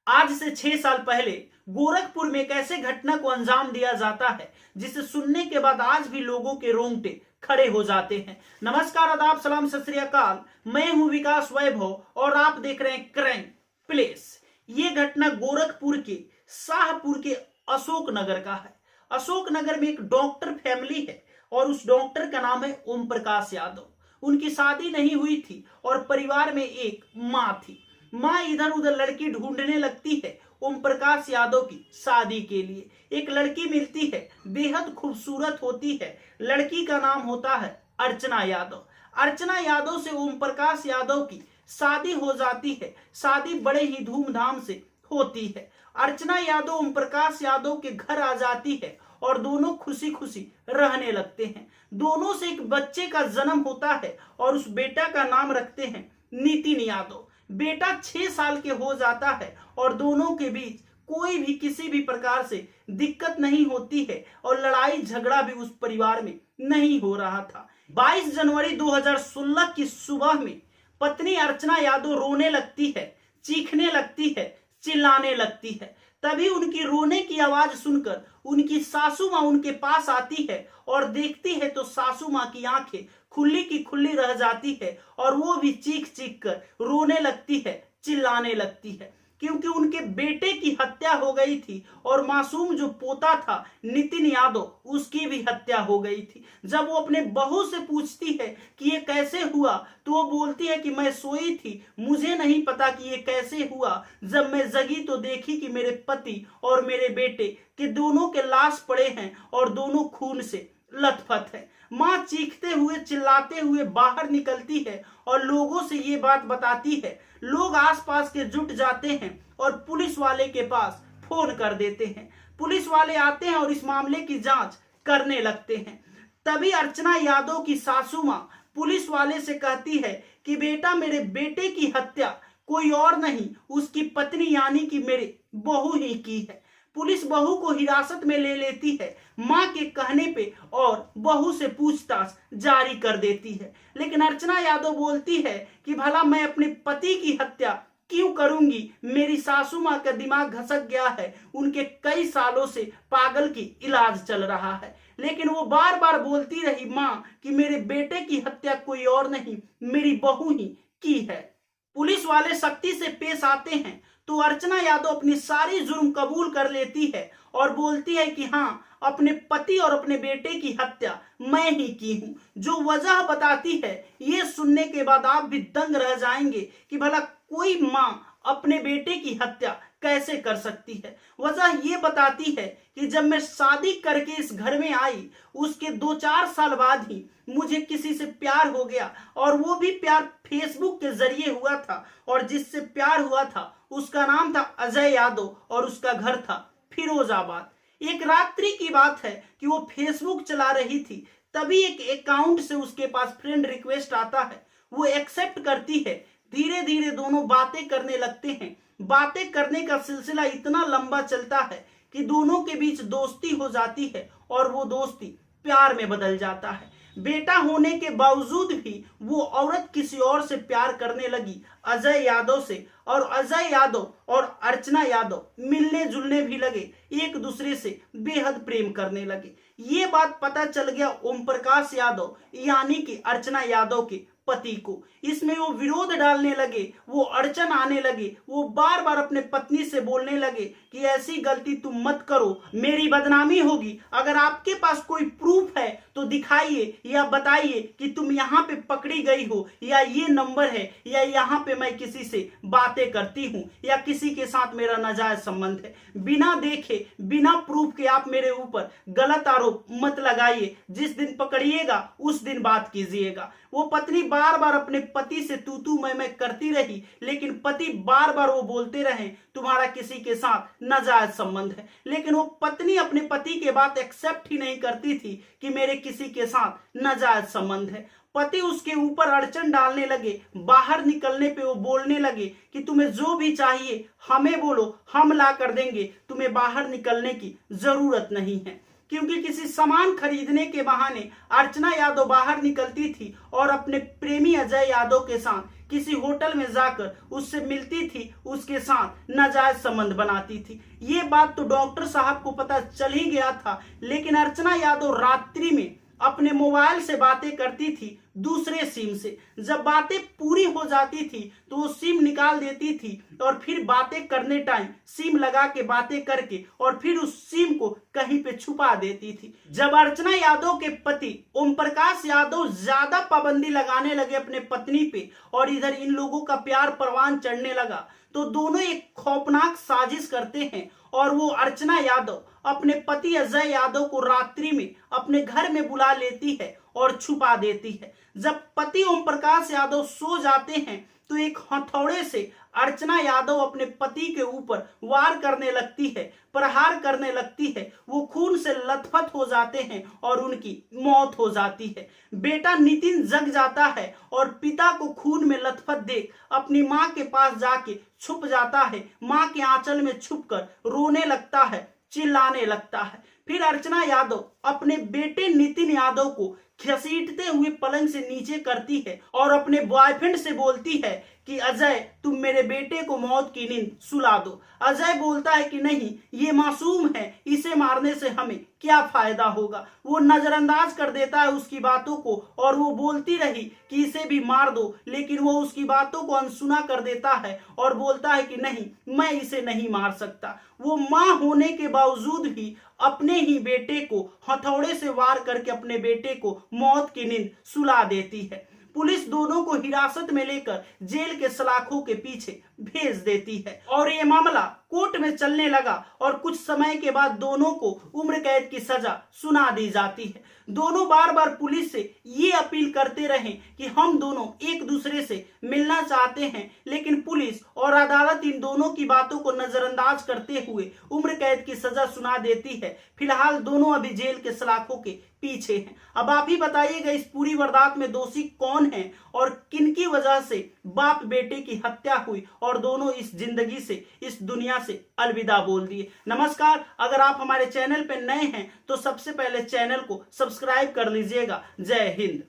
आज से 6 साल पहले गोरखपुर में एक ऐसे घटना को अंजाम दिया जाता है जिसे सुनने के बाद आज भी लोगों के रोंगटे खड़े हो जाते हैं। नमस्कार, आदाब, सलाम, सत श्री अकाल। मैं हूं विकास वैभव और आप देख रहे हैं क्राइम प्लेस। ये घटना गोरखपुर के शाहपुर के अशोक नगर का है। अशोक नगर में एक डॉक्टर फैमिली है और उस डॉक्टर का नाम है ओम प्रकाश यादव। उनकी शादी नहीं हुई थी और परिवार में एक माँ थी। माँ इधर उधर लड़की ढूंढने लगती है ओम प्रकाश यादव की शादी के लिए। एक लड़की मिलती है, बेहद खूबसूरत होती है। लड़की का नाम होता है अर्चना यादव। अर्चना यादव से ओम प्रकाश यादव की शादी हो जाती है। शादी बड़े ही धूमधाम से होती है। अर्चना यादव ओम प्रकाश यादव के घर आ जाती है और दोनों खुशी खुशी रहने लगते हैं। दोनों से एक बच्चे का जन्म होता है और उस बेटा का नाम रखते हैं नितिन यादव। बेटा 6 साल के हो जाता है और दोनों के बीच कोई भी किसी भी प्रकार से दिक्कत नहीं होती है और लड़ाई झगड़ा भी उस परिवार में नहीं हो रहा था। 22 जनवरी 2016 की सुबह में पत्नी अर्चना यादव रोने लगती है, चीखने लगती है, चिल्लाने लगती है। तभी उनकी रोने की आवाज सुनकर उनकी सासू माँ उनके पास आती है और देखती है तो सासू माँ की आंखें खुली की खुली रह जाती है और वो भी चीख चीख कर रोने लगती है, चिल्लाने लगती है, क्योंकि उनके बेटे की हत्या हो गई थी और मासूम जो पोता था नितिन यादव उसकी भी हत्या हो गई थी। जब वो अपने बहू से पूछती है कि ये कैसे हुआ तो वो बोलती है कि मैं सोई थी, मुझे नहीं पता कि ये कैसे हुआ। जब मैं जगी तो देखी कि मेरे पति और मेरे बेटे के दोनों के लाश पड़े हैं और दोनों खून से लथपथ है। माँ चीखते हुए चिल्लाते हुए बाहर निकलती है और लोगों से ये बात बताती है। लोग आसपास के जुट जाते हैं और पुलिस वाले के पास फोन कर देते हैं। पुलिस वाले आते हैं और इस मामले की जांच करने लगते हैं। तभी अर्चना यादव की सासू माँ पुलिस वाले से कहती है कि बेटा, मेरे बेटे की हत्या कोई और नहीं, उसकी पत्नी यानी कि मेरे बहू ही की है। पुलिस बहू को हिरासत में ले लेती है मां के कहने पे और बहू से पूछताछ जारी कर देती है। लेकिन अर्चना यादव बोलती है कि भला मैं अपने पति की हत्या क्यों करूंगी, मेरी सासू मां का दिमाग घसक गया है, उनके कई सालों से पागल की इलाज चल रहा है। लेकिन वो बार बार बोलती रही मां कि मेरे बेटे की हत्या कोई और नहीं, मेरी बहू ही की है। पुलिस वाले सख्ती से पेश आते हैं तो अर्चना यादव अपनी सारी जुर्म कबूल कर लेती है और बोलती है कि हाँ, अपने पति और अपने बेटे की हत्या मैं ही की हूं। जो वजह बताती है ये सुनने के बाद आप भी दंग रह जाएंगे कि भला कोई मां अपने बेटे की हत्या कैसे कर सकती है। वजह ये बताती है कि जब मैं शादी करके इस घर में आई उसके 2-4 साल बाद ही मुझे किसी से प्यार हो गया और वो भी प्यार फेसबुक के जरिए हुआ था और जिससे प्यार हुआ था उसका नाम था अजय यादव और उसका घर था फिरोजाबाद। एक रात्रि की बात है कि वो फेसबुक चला रही थी, तभी एक अकाउंट से उसके पास फ्रेंड रिक्वेस्ट आता है। वो एक्सेप्ट करती है। धीरे धीरे दोनों बातें करने लगते हैं। बातें करने का सिलसिला इतना लंबा चलता है कि दोनों के बीच दोस्ती हो जाती है और वो दोस्ती प्यार में बदल जाता है। बेटा होने के बावजूद भी वो औरत किसी और से प्यार करने लगी, अजय यादव से, और अजय यादव और अर्चना यादव मिलने जुलने भी लगे, एक दूसरे से बेहद प्रेम करने लगे। ये बात पता चल गया ओम प्रकाश यादव यानी कि अर्चना यादव के पति को। इसमें वो विरोध डालने लगे, वो अड़चन आने लगे। वो बार बार अपने पत्नी से बोलने लगे कि ऐसी गलती तुम मत करो, मेरी बदनामी होगी। अगर आपके पास कोई प्रूफ है तो दिखाइए या बताइए कि तुम यहाँ पे पकड़ी गई हो या ये नंबर है या यहाँ पे मैं किसी से बातें करती हूँ या किसी के साथ मेरा नाजायज संबंध है। बिना देखे बिना प्रूफ के आप मेरे ऊपर गलत आरोप मत लगाइए। जिस दिन पकड़िएगा उस दिन बात कीजिएगा। वो पत्नी बार बार अपने पति से तू मैं करती रही, लेकिन पति बार बार वो बोलते रहे तुम्हारा किसी के साथ नाजायज संबंध है। लेकिन वो पत्नी अपने पति के बात एक्सेप्ट ही नहीं करती थी कि मेरे किसी के साथ नाजायज संबंध है। पति उसके ऊपर अड़चन डालने लगे। बाहर निकलने पे वो बोलने लगे कि तुम्हें जो भी चाहिए हमें बोलो, हम ला कर देंगे, तुम्हें बाहर निकलने की जरूरत नहीं है। क्योंकि किसी सामान खरीदने के बहाने अर्चना यादव बाहर निकलती थी और अपने प्रेमी अजय यादव के साथ किसी होटल में जाकर उससे मिलती थी, उसके साथ नाजायज संबंध बनाती थी। ये बात तो डॉक्टर साहब को पता चल ही गया था, लेकिन अर्चना यादव रात्रि में अपने मोबाइल से बातें करती थी दूसरे सिम से। जब बातें पूरी हो जाती थी तो वो सिम निकाल देती थी और फिर बातें करने टाइम सिम लगा के बातें करके और फिर उस सिम को कहीं पे छुपा देती थी। जब अर्चना यादव के पति ओम प्रकाश यादव ज्यादा पाबंदी लगाने लगे अपने पत्नी पे और इधर इन लोगों का प्यार परवान चढ़ने लगा, तो दोनों एक खौफनाक साजिश करते हैं और वो अर्चना यादव अपने पति अजय यादव को रात्रि में अपने घर में बुला लेती है और छुपा देती है। जब पति ओम प्रकाश यादव सो जाते हैं तो एक हथौड़े से अर्चना यादव अपने पति के ऊपर वार करने लगती है, प्रहार करने लगती है। वो खून से लथपथ हो जाते हैं और उनकी मौत हो जाती है। बेटा नितिन जग जाता है और पिता को खून में लथपथ देख अपनी मां के पास जाके छुप जाता है। मां के आंचल में छुपकर रोने लगता है, चिल्लाने लगता है। फिर अर्चना यादव अपने बेटे नितिन यादव को घसीटते हुए पलंग से नीचे करती है और अपने बॉयफ्रेंड से बोलती है कि अजय तुम मेरे बेटे को मौत की नींद सुला दो। अजय बोलता है कि नहीं, ये मासूम है, इसे मारने से हमें क्या फायदा होगा। वो नजरअंदाज कर देता है उसकी बातों को और वो बोलती रही कि इसे भी मार दो, लेकिन वो उसकी बातों को अनसुना कर देता है और बोलता है कि नहीं, मैं इसे नहीं मार सकता। वो मां होने के बावजूद भी अपने ही बेटे को हथौड़े से वार करके अपने बेटे को मौत की नींद सुला देती है। पुलिस दोनों को हिरासत में लेकर जेल के सलाखों के पीछे भेज देती है और ये मामला कोर्ट में चलने लगा और कुछ समय के बाद दोनों को उम्र कैद की सजा सुना दी जाती है। दोनों बार बार पुलिस से ये अपील करते रहे कि हम दोनों एक दूसरे से मिलना चाहते हैं, लेकिन पुलिस और अदालत इन दोनों की बातों को नजरअंदाज करते हुए उम्र कैद की सजा सुना देती है। फिलहाल दोनों अभी जेल के सलाखों के पीछे हैं। अब आप ही बताइएगा इस पूरी वारदात में दोषी कौन है और किनकी वजह से बाप बेटे की हत्या हुई और दोनों इस जिंदगी से, इस दुनिया से अलविदा बोल दिए। नमस्कार, अगर आप हमारे चैनल पर नए हैं तो सबसे पहले चैनल को सब्सक्राइब कर लीजिएगा। जय हिंद।